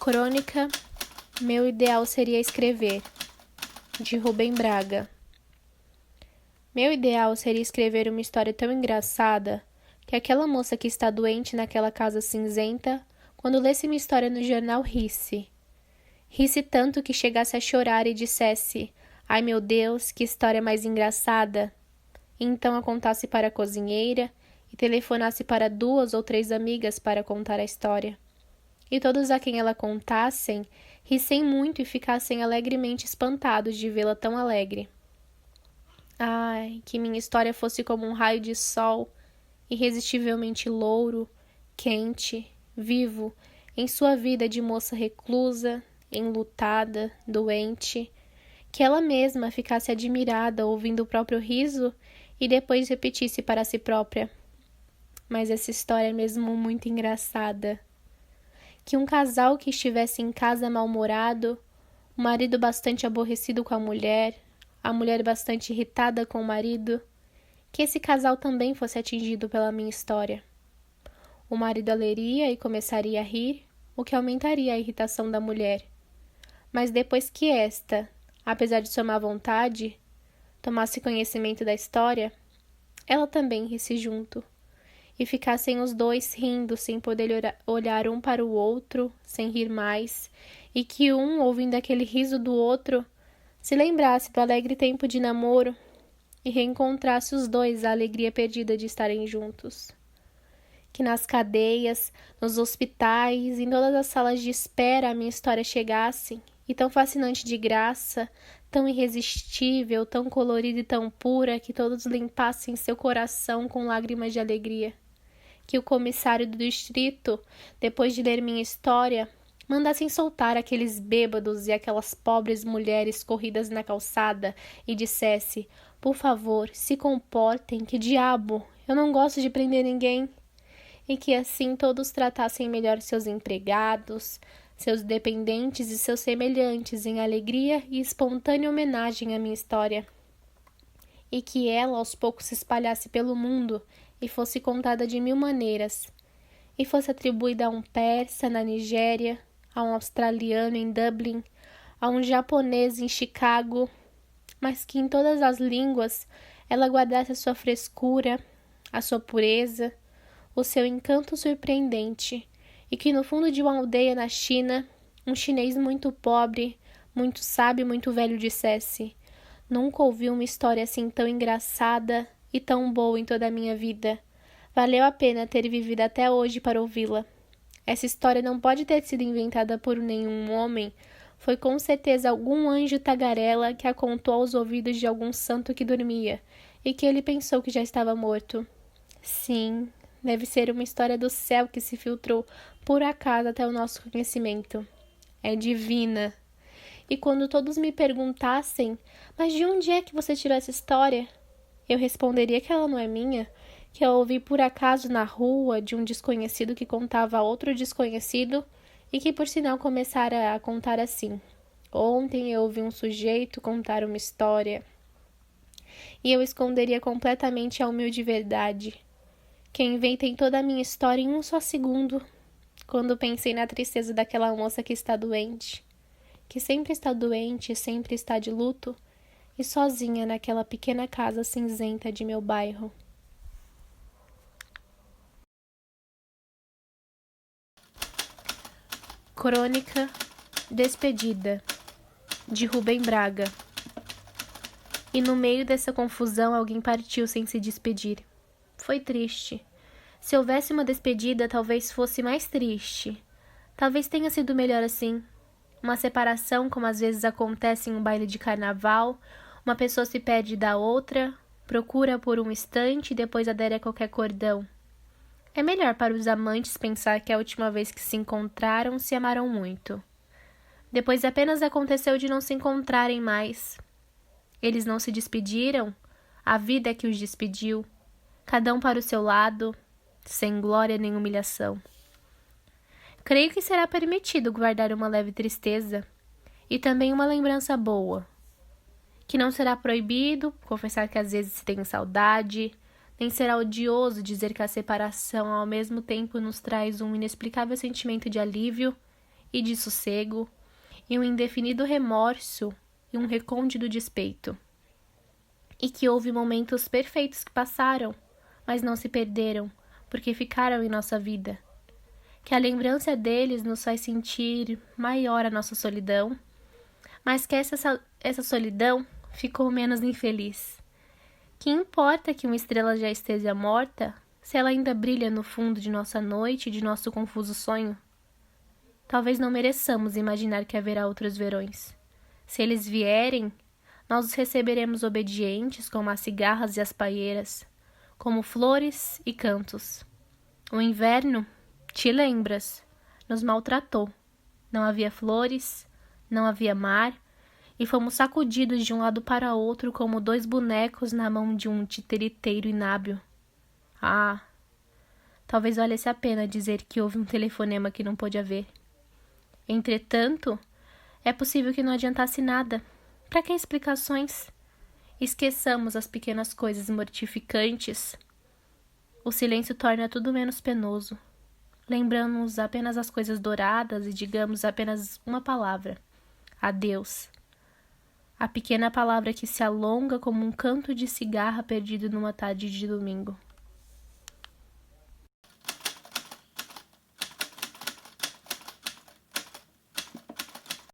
Crônica, meu ideal seria escrever, de Rubem Braga. Meu ideal seria escrever uma história tão engraçada que aquela moça que está doente naquela casa cinzenta, quando lesse minha história no jornal, risse. Risse tanto que chegasse a chorar e dissesse: "Ai meu Deus, que história mais engraçada!" E então a contasse para a cozinheira e telefonasse para 2 ou 3 amigas para contar a história. E todos a quem ela contassem rissem muito e ficassem alegremente espantados de vê-la tão alegre. Ai, que minha história fosse como um raio de sol, irresistivelmente louro, quente, vivo, em sua vida de moça reclusa, enlutada, doente, que ela mesma ficasse admirada ouvindo o próprio riso e depois repetisse para si própria: "Mas essa história é mesmo muito engraçada." Que um casal que estivesse em casa mal-humorado, o marido bastante aborrecido com a mulher bastante irritada com o marido, que esse casal também fosse atingido pela minha história. O marido a leria e começaria a rir, o que aumentaria a irritação da mulher. Mas depois que esta, apesar de sua má vontade, tomasse conhecimento da história, ela também risse junto. E ficassem os dois rindo sem poder olhar um para o outro, sem rir mais, e que um, ouvindo aquele riso do outro, se lembrasse do alegre tempo de namoro e reencontrasse os dois a alegria perdida de estarem juntos. Que nas cadeias, nos hospitais, em todas as salas de espera a minha história chegasse, e tão fascinante de graça, tão irresistível, tão colorida e tão pura, que todos limpassem seu coração com lágrimas de alegria. Que o comissário do distrito, depois de ler minha história, mandassem soltar aqueles bêbados e aquelas pobres mulheres corridas na calçada e dissesse: "Por favor, se comportem, que diabo, eu não gosto de prender ninguém." E que assim todos tratassem melhor seus empregados, seus dependentes e seus semelhantes em alegria e espontânea homenagem à minha história. E que ela aos poucos se espalhasse pelo mundo e fosse contada de 1000 maneiras, e fosse atribuída a um persa na Nigéria, a um australiano em Dublin, a um japonês em Chicago, mas que em todas as línguas ela guardasse a sua frescura, a sua pureza, o seu encanto surpreendente, e que no fundo de uma aldeia na China, um chinês muito pobre, muito sábio e muito velho dissesse: "Nunca ouvi uma história assim tão engraçada e tão boa em toda a minha vida. Valeu a pena ter vivido até hoje para ouvi-la. Essa história não pode ter sido inventada por nenhum homem. Foi com certeza algum anjo tagarela que a contou aos ouvidos de algum santo que dormia, e que ele pensou que já estava morto. Sim, deve ser uma história do céu que se filtrou por acaso até o nosso conhecimento. É divina." E quando todos me perguntassem: "Mas de onde é que você tirou essa história?" eu responderia que ela não é minha, que eu ouvi por acaso na rua de um desconhecido que contava a outro desconhecido e que por sinal começara a contar assim: "Ontem eu ouvi um sujeito contar uma história." E eu esconderia completamente a humilde verdade, que eu inventei toda a minha história em um só segundo, quando pensei na tristeza daquela moça que está doente, que sempre está doente e sempre está de luto, e sozinha naquela pequena casa cinzenta de meu bairro. Crônica, despedida, de Rubem Braga. E no meio dessa confusão alguém partiu sem se despedir. Foi triste. Se houvesse uma despedida, talvez fosse mais triste. Talvez tenha sido melhor assim. Uma separação, como às vezes acontece em um baile de carnaval. Uma pessoa se perde da outra, procura por um instante e depois adere a qualquer cordão. É melhor para os amantes pensar que a última vez que se encontraram se amaram muito. Depois apenas aconteceu de não se encontrarem mais. Eles não se despediram, a vida é que os despediu, cada um para o seu lado, sem glória nem humilhação. Creio que será permitido guardar uma leve tristeza e também uma lembrança boa. Que não será proibido confessar que às vezes se tem saudade, nem será odioso dizer que a separação ao mesmo tempo nos traz um inexplicável sentimento de alívio e de sossego, e um indefinido remorso e um recôndito despeito. E que houve momentos perfeitos que passaram, mas não se perderam, porque ficaram em nossa vida. Que a lembrança deles nos faz sentir maior a nossa solidão, mas que essa solidão ficou menos infeliz. Que importa que uma estrela já esteja morta, se ela ainda brilha no fundo de nossa noite e de nosso confuso sonho? Talvez não mereçamos imaginar que haverá outros verões. Se eles vierem, nós os receberemos obedientes como as cigarras e as paieiras, como flores e cantos. O inverno, te lembras, nos maltratou. Não havia flores, não havia mar, e fomos sacudidos de um lado para outro como dois bonecos na mão de um titiriteiro inábil. Ah, talvez valesse a pena dizer que houve um telefonema que não pôde haver. Entretanto, é possível que não adiantasse nada. Para que explicações? Esqueçamos as pequenas coisas mortificantes. O silêncio torna tudo menos penoso. Lembramos apenas as coisas douradas e digamos apenas uma palavra: adeus. A pequena palavra que se alonga como um canto de cigarra perdido numa tarde de domingo.